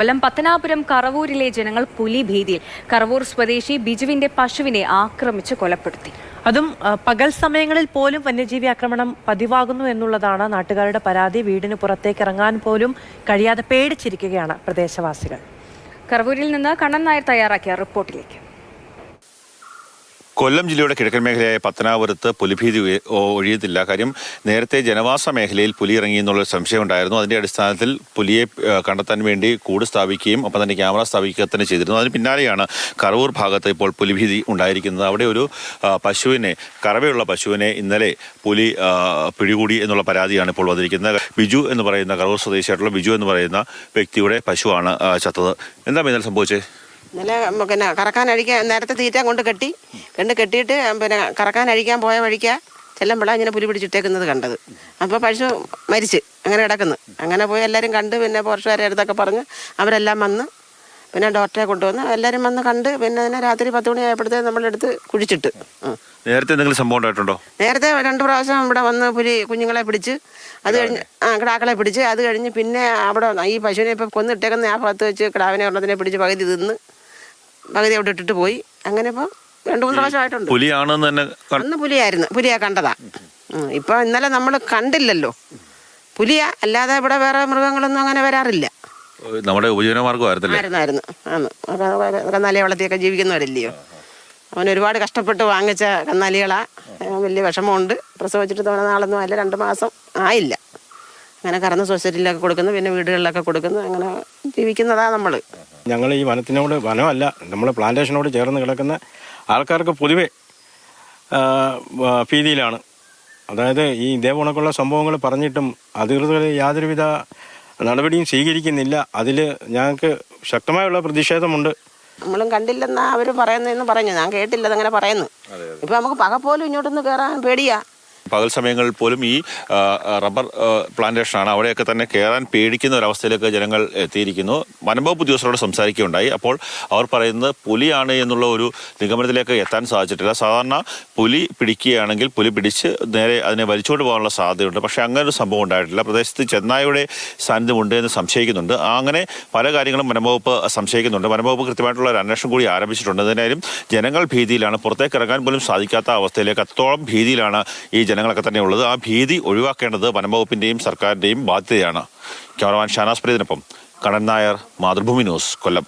കൊല്ലം പത്തനാപുരം കറവൂരിലെ ജനങ്ങൾ പുലി ഭീതിയിൽ. കറവൂർ സ്വദേശി ബിജുവിന്റെ പശുവിനെ ആക്രമിച്ച് കൊലപ്പെടുത്തി. അതും പകൽ സമയങ്ങളിൽ പോലും വന്യജീവി ആക്രമണം പതിവാകുന്നു എന്നുള്ളതാണ് നാട്ടുകാരുടെ പരാതി. വീടിന് പുറത്തേക്ക് ഇറങ്ങാൻ പോലും കഴിയാതെ പേടിച്ചിരിക്കുകയാണ് പ്രദേശവാസികൾ. കറവൂരിൽ നിന്ന് കണ്ണൻ നായർ തയ്യാറാക്കിയ റിപ്പോർട്ടിലേക്ക്. കൊല്ലം ജില്ലയുടെ കിഴക്കൻ മേഖലയായ പത്തനാപുരത്ത് പുലിഭീതി ഒഴിയത്തില്ല. കാര്യം നേരത്തെ ജനവാസ മേഖലയിൽ പുലി ഇറങ്ങി എന്നുള്ള സംശയം ഉണ്ടായിരുന്നു. അതിന്റെ അടിസ്ഥാനത്തിൽ പുലിയെ കണ്ടെത്താൻ വേണ്ടി കൂട് സ്ഥാപിക്കുകയും ഒപ്പം തന്നെ ക്യാമറ സ്ഥാപിക്കുക തന്നെ ചെയ്തിരുന്നു. അതിന് പിന്നാലെയാണ് കറവൂർ ഭാഗത്ത് ഇപ്പോൾ പുലിഭീതി ഉണ്ടായിരിക്കുന്നത്. അവിടെ ഒരു കറവയുള്ള പശുവിനെ ഇന്നലെ പുലി പിടികൂടി എന്നുള്ള പരാതിയാണ് ഇപ്പോൾ വന്നിരിക്കുന്നത്. ബിജു എന്ന് പറയുന്ന കറവൂർ സ്വദേശിയായിട്ടുള്ള ബിജു എന്ന് പറയുന്ന വ്യക്തിയുടെ പശുവാണ് ചത്തത്. എന്താ ഇന്നലെ സംഭവിച്ചത്? ഇന്നലെ പിന്നെ കറക്കാൻ അഴിക്കാൻ നേരത്തെ തീറ്റ കൊണ്ട് കെട്ടിയിട്ട് പിന്നെ കറക്കാൻ അഴിക്കാൻ പോയ വഴിക്കാ ചെല്ലുമ്പോഴാണ് ഇങ്ങനെ പുലി പിടിച്ചിട്ടേക്കുന്നത് കണ്ടത്. അപ്പോൾ പശു മരിച്ച് അങ്ങനെ കിടക്കുന്നു. അങ്ങനെ പോയി എല്ലാവരും കണ്ട് പിന്നെ പോർച്ചുകാരെ അടുത്തൊക്കെ പറഞ്ഞ് അവരെല്ലാം വന്ന് പിന്നെ ഡോക്ടറെ കൊണ്ടുവന്ന് എല്ലാവരും വന്ന് കണ്ട് പിന്നെ അതിനെ രാത്രി 10 മണിയായപ്പോഴത്തേക്ക് നമ്മളെടുത്ത് കുഴിച്ചിട്ട്. നേരത്തെ എന്തെങ്കിലും സംഭവം ഉണ്ടായിട്ടുണ്ടോ? നേരത്തെ 2 പ്രാവശ്യം ഇവിടെ വന്ന് പുലി കുഞ്ഞുങ്ങളെ പിടിച്ച്, അത് കഴിഞ്ഞ് കിടാക്കളെ പിടിച്ച്, അത് കഴിഞ്ഞ് പിന്നെ അവിടെ ഈ പശുവിനെ ഇപ്പം കൊന്നിട്ടേക്കുന്ന ആ ഭാഗത്ത് വെച്ച് കിടാവിനെ ഒരെണ്ണത്തിനെ പിടിച്ച് പകുതി തിന്ന് പകുതി അവിടെ ഇട്ടിട്ട് പോയി. അങ്ങനെ ഇപ്പോൾ 2-3 പ്രാവശ്യമായിട്ടുണ്ട്. പുലിയാണെന്ന് തന്നെ അന്ന് പുലിയെ കണ്ടതാ. ഇപ്പൊ ഇന്നലെ നമ്മൾ കണ്ടില്ലല്ലോ പുലിയാ. അല്ലാതെ ഇവിടെ വേറെ മൃഗങ്ങളൊന്നും അങ്ങനെ വരാറില്ല. നമ്മുടെ ഉപജീവനമാർഗമായിരുന്നു. കന്നാലിയെ വളർത്തിയൊക്കെ ജീവിക്കുന്നവരല്ലയോ. അവൻ ഒരുപാട് കഷ്ടപ്പെട്ട് വാങ്ങിച്ച കന്നാലികളാ. വലിയ വിഷമമുണ്ട്. പ്രസവിച്ചിട്ട് നാളൊന്നും അല്ല, 2 മാസം ആയില്ല. അങ്ങനെ കറന്ന് സൊസൈറ്റിയിലൊക്കെ കൊടുക്കുന്നു, പിന്നെ വീടുകളിലൊക്കെ കൊടുക്കുന്നു. അങ്ങനെ ജീവിക്കുന്നതാ നമ്മൾ. ഞങ്ങൾ ഈ വനമല്ല, നമ്മൾ പ്ലാന്റേഷനോട് ചേർന്ന് കിടക്കുന്ന ആൾക്കാർക്ക് പൊതുവെ ഭീതിയിലാണ്. അതായത് ഈ ഇതേപോണക്കുള്ള സംഭവങ്ങൾ പറഞ്ഞിട്ടും അധികൃതർ യാതൊരുവിധ നടപടിയും സ്വീകരിക്കുന്നില്ല. അതിൽ ഞങ്ങൾക്ക് ശക്തമായുള്ള പ്രതിഷേധമുണ്ട്. നമ്മളും കണ്ടില്ലെന്നാ അവർ പറയുന്നതെന്ന് പറഞ്ഞു. ഞാൻ കേട്ടില്ല, അതങ്ങനെ പറയുന്നു. ഇപ്പം നമുക്ക് പകപ്പോലും ഇങ്ങോട്ടൊന്ന് കയറാൻ പേടിയാ. പകൽ സമയങ്ങളിൽ പോലും ഈ റബ്ബർ പ്ലാന്റേഷനാണ്. അവിടെയൊക്കെ തന്നെ കയറാൻ പേടിക്കുന്ന ഒരവസ്ഥയിലേക്ക് ജനങ്ങൾ എത്തിയിരിക്കുന്നു. വനംവകുപ്പ് ഉദ്യോഗസ്ഥരോട് സംസാരിക്കുകയുണ്ടായി. അപ്പോൾ അവർ പറയുന്നത് പുലിയാണ് എന്നുള്ള ഒരു നിഗമനത്തിലേക്ക് എത്താൻ സാധിച്ചിട്ടില്ല. സാധാരണ പുലി പിടിക്കുകയാണെങ്കിൽ പുലി പിടിച്ച് നേരെ അതിനെ വലിച്ചുകൊണ്ട് പോകാനുള്ള സാധ്യതയുണ്ട്. പക്ഷേ അങ്ങനെ ഒരു സംഭവം ഉണ്ടായിട്ടില്ല. പ്രദേശത്ത് ചെന്നായുടെ സാന്നിധ്യമുണ്ട് എന്ന് സംശയിക്കുന്നുണ്ട്. അങ്ങനെ പല കാര്യങ്ങളും വനംവകുപ്പ് സംശയിക്കുന്നുണ്ട്. വനംവകുപ്പ് കൃത്യമായിട്ടുള്ള ഒരു അന്വേഷണം കൂടി ആരംഭിച്ചിട്ടുണ്ട്. അതിനാലും ജനങ്ങൾ ഭീതിയിലാണ്. പുറത്തേക്ക് ഇറങ്ങാൻ പോലും സാധിക്കാത്ത അവസ്ഥയിലേക്ക് അത്രത്തോളം ഭീതിയിലാണ് ഈ ജനങ്ങളൊക്കെ തന്നെ ഉള്ളത്. ആ ഭീതി ഒഴിവാക്കേണ്ടത് വനംവകുപ്പിന്റെയും സർക്കാരിന്റെയും ബാധ്യതയാണ്. ക്യാമറമാൻ ഷാനാസ് പ്രീതിനൊപ്പം കണ്ണൻ നായർ, മാതൃഭൂമി ന്യൂസ്, കൊല്ലം.